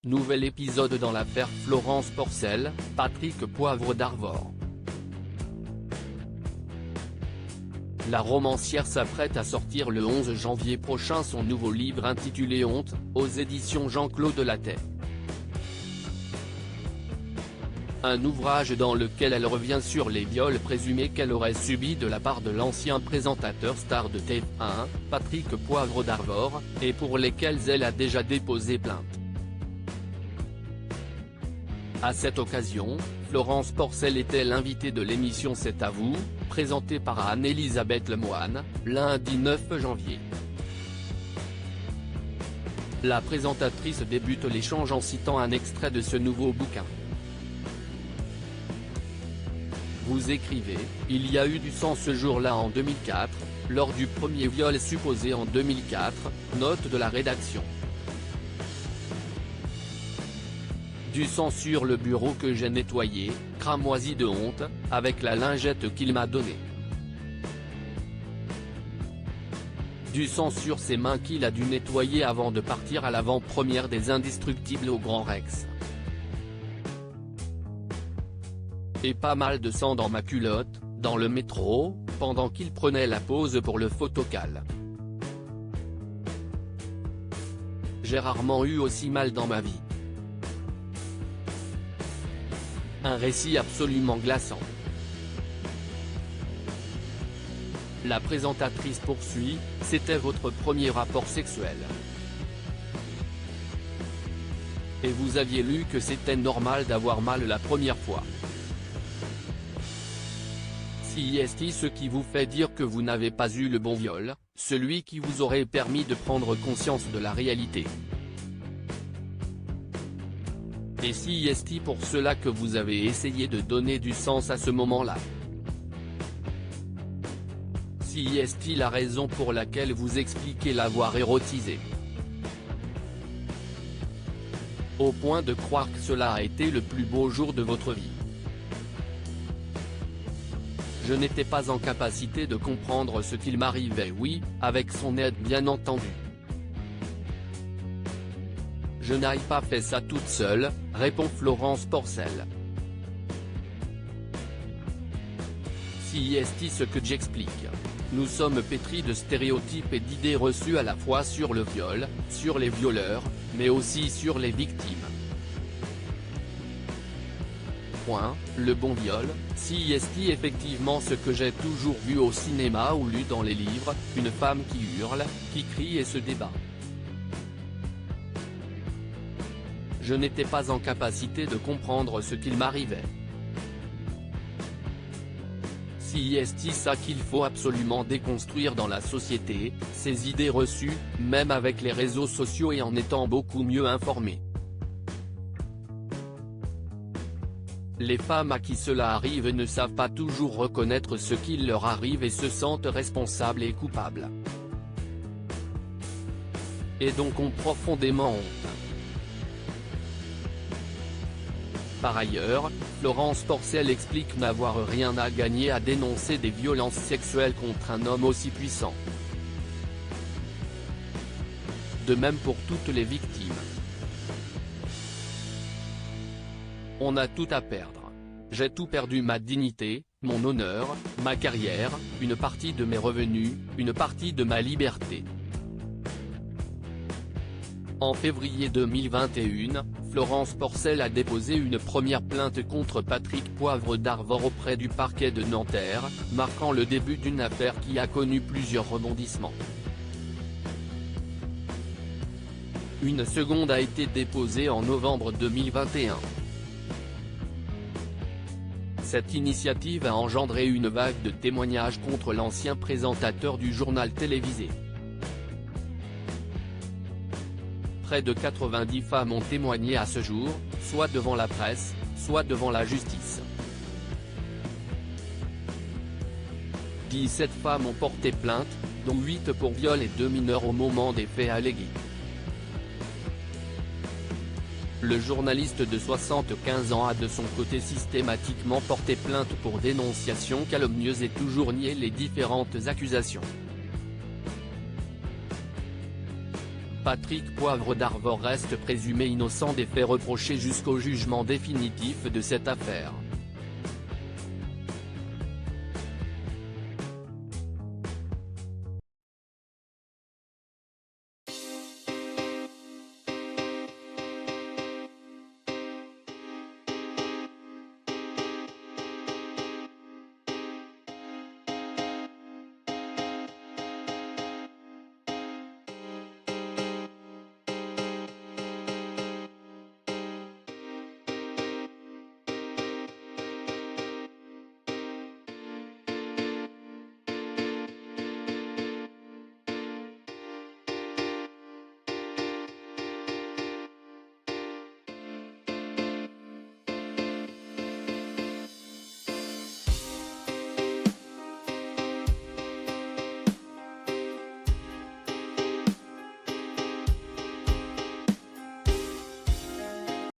Nouvel épisode dans l'affaire Florence Porcel, Patrick Poivre d'Arvor. La romancière s'apprête à sortir le 11 janvier prochain son nouveau livre intitulé Honte, aux éditions Jean-Claude Lattès. Un ouvrage dans lequel elle revient sur les viols présumés qu'elle aurait subis de la part de l'ancien présentateur star de TF1, Patrick Poivre d'Arvor, et pour lesquels elle a déjà déposé plainte. À cette occasion, Florence Porcel était l'invitée de l'émission C'est à vous, présentée par Anne-Elisabeth Lemoine, lundi 9 janvier. La présentatrice débute l'échange en citant un extrait de ce nouveau bouquin. Vous écrivez, il y a eu du sang ce jour-là en 2004, lors du premier viol supposé en 2004, note de la rédaction. Du sang sur le bureau que j'ai nettoyé, cramoisi de honte, avec la lingette qu'il m'a donnée. Du sang sur ses mains qu'il a dû nettoyer avant de partir à l'avant-première des Indestructibles au Grand Rex. Et pas mal de sang dans ma culotte, dans le métro, pendant qu'il prenait la pause pour le photocall. J'ai rarement eu aussi mal dans ma vie. Un récit absolument glaçant. La présentatrice poursuit, c'était votre premier rapport sexuel. Et vous aviez lu que c'était normal d'avoir mal la première fois. Si est ce qui vous fait dire que vous n'avez pas eu le bon viol, celui qui vous aurait permis de prendre conscience de la réalité. Et si est pour cela que vous avez essayé de donner du sens à ce moment-là. Si est la raison pour laquelle vous expliquez l'avoir érotisé. Au point de croire que cela a été le plus beau jour de votre vie. Je n'étais pas en capacité de comprendre ce qu'il m'arrivait, oui, avec son aide bien entendu. Je n'ai pas fait ça toute seule, répond Florence Porcel. Si est ce que j'explique. Nous sommes pétris de stéréotypes et d'idées reçues à la fois sur le viol, sur les violeurs, mais aussi sur les victimes. Point, le bon viol, si est effectivement ce que j'ai toujours vu au cinéma ou lu dans les livres, une femme qui hurle, qui crie et se débat. Je n'étais pas en capacité de comprendre ce qu'il m'arrivait. Si est ça qu'il faut absolument déconstruire dans la société, ces idées reçues, même avec les réseaux sociaux et en étant beaucoup mieux informés. Les femmes à qui cela arrive ne savent pas toujours reconnaître ce qu'il leur arrive et se sentent responsables et coupables. Et donc ont profondément honte. Par ailleurs, Florence Porcel explique n'avoir rien à gagner à dénoncer des violences sexuelles contre un homme aussi puissant. De même pour toutes les victimes. On a tout à perdre. J'ai tout perdu, ma dignité, mon honneur, ma carrière, une partie de mes revenus, une partie de ma liberté. En février 2021, Florence Porcel a déposé une première plainte contre Patrick Poivre d'Arvor auprès du parquet de Nanterre, marquant le début d'une affaire qui a connu plusieurs rebondissements. Une seconde a été déposée en novembre 2021. Cette initiative a engendré une vague de témoignages contre l'ancien présentateur du journal télévisé. Près de 90 femmes ont témoigné à ce jour, soit devant la presse, soit devant la justice. 17 femmes ont porté plainte, dont 8 pour viol et 2 mineurs au moment des faits allégués. Le journaliste de 75 ans a de son côté systématiquement porté plainte pour dénonciation calomnieuse et toujours nié les différentes accusations. Patrick Poivre d'Arvor reste présumé innocent des faits reprochés jusqu'au jugement définitif de cette affaire.